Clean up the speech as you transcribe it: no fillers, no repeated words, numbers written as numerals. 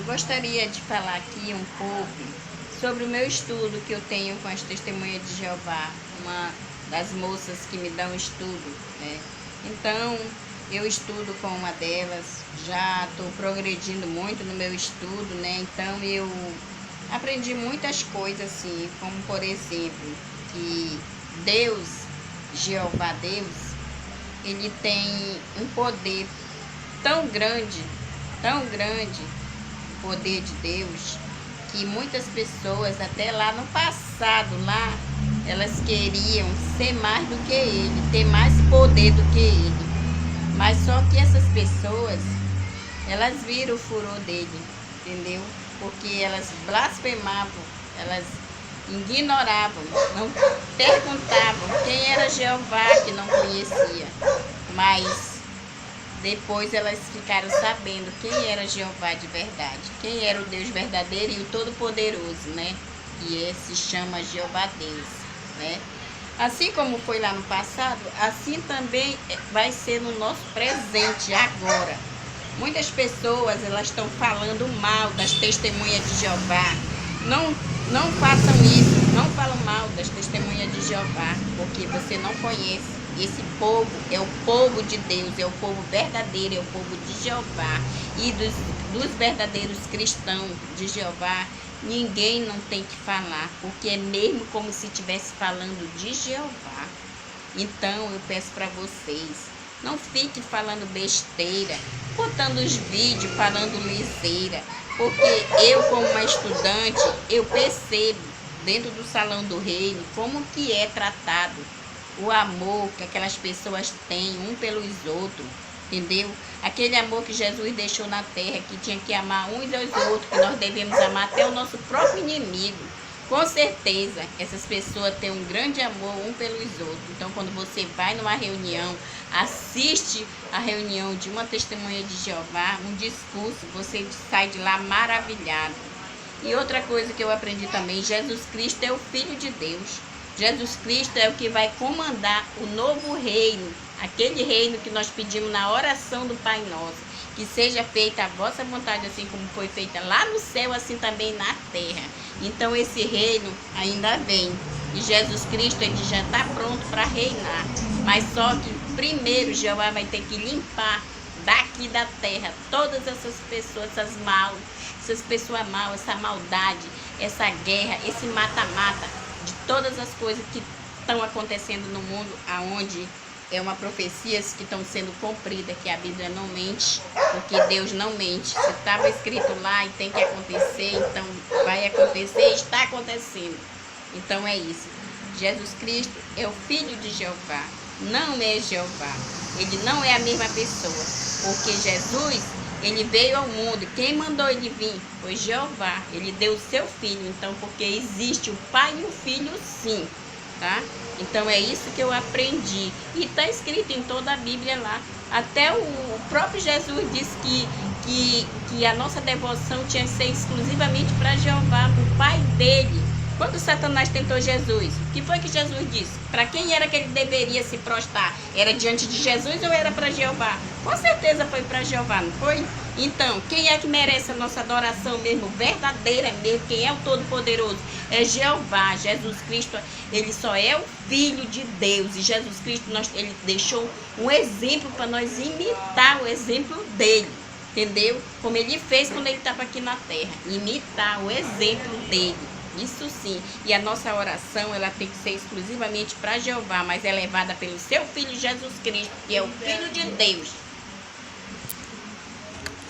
Eu gostaria de falar aqui um pouco sobre o meu estudo que eu tenho com as Testemunhas de Jeová, uma das moças que me dão estudo, né? Então, eu estudo com uma delas, já estou progredindo muito no meu estudo, né? Então, eu aprendi muitas coisas assim, como por exemplo, que Deus, Jeová Deus, ele tem um poder tão grande, o poder de Deus, que muitas pessoas, até lá no passado, lá, elas queriam ser mais do que ele, ter mais poder do que ele. Mas só que essas pessoas, elas viram o furor dele, entendeu? Porque elas blasfemavam, elas ignoravam, não perguntavam quem era Jeová, que não conhecia. Mas depois elas ficaram sabendo quem era Jeová de verdade, quem era o Deus verdadeiro e o Todo-Poderoso, né? Que se chama Jeová Deus, né? Assim como foi lá no passado, assim também vai ser no nosso presente, agora. Muitas pessoas, elas estão falando mal das Testemunhas de Jeová. Não façam isso, não falam mal das Testemunhas de Jeová, porque você não conhece. Esse povo é o povo de Deus, é o povo verdadeiro, é o povo de Jeová. E dos verdadeiros cristãos de Jeová, ninguém não tem que falar, porque é mesmo como se estivesse falando de Jeová. Então eu peço para vocês, não fique falando besteira, botando os vídeos, falando liseira, porque eu, como uma estudante, eu percebo dentro do salão do reino como que é tratado o amor que aquelas pessoas têm um pelos outros, entendeu? Aquele amor que Jesus deixou na terra, que tinha que amar uns aos outros, que nós devemos amar até o nosso próprio inimigo. Com certeza, essas pessoas têm um grande amor um pelos outros. Então, quando você vai numa reunião, assiste a reunião de uma Testemunha de Jeová, um discurso, você sai de lá maravilhado. E outra coisa que eu aprendi também, Jesus Cristo é o Filho de Deus. Jesus Cristo é o que vai comandar o novo reino, aquele reino que nós pedimos na oração do Pai Nosso, que seja feita a vossa vontade, assim como foi feita lá no céu, assim também na terra. Então esse reino ainda vem, e Jesus Cristo ele já está pronto para reinar, mas só que primeiro Jeová vai ter que limpar daqui da terra todas essas pessoas, essas pessoas mal, essa maldade, essa guerra, esse mata-mata, de todas as coisas que estão acontecendo no mundo, aonde é uma profecia que estão sendo cumpridas, que a Bíblia não mente, porque Deus não mente. Se estava escrito lá e tem que acontecer, então vai acontecer e está acontecendo. Então é isso. Jesus Cristo é o Filho de Jeová, não é Jeová. Ele não é a mesma pessoa, porque Jesus, ele veio ao mundo. Quem mandou ele vir foi Jeová. Ele deu o seu filho. Então, porque existe o pai e o filho, sim, tá? Então, é isso que eu aprendi. E está escrito em toda a Bíblia lá. Até o próprio Jesus disse que a nossa devoção tinha que ser exclusivamente para Jeová, para o pai dele. Quando Satanás tentou Jesus, o que foi que Jesus disse? Para quem era que ele deveria se prostrar? Era diante de Jesus ou era para Jeová? Com certeza foi para Jeová, não foi? Então, quem é que merece a nossa adoração mesmo, verdadeira mesmo? Quem é o Todo-Poderoso? É Jeová. Jesus Cristo, ele só é o Filho de Deus. E Jesus Cristo, ele deixou um exemplo para nós imitar o exemplo dele. Entendeu? Como ele fez quando ele estava aqui na terra. Imitar o exemplo dele. Isso sim, e a nossa oração ela tem que ser exclusivamente para Jeová, mas é levada pelo seu Filho Jesus Cristo, que é o Filho de Deus.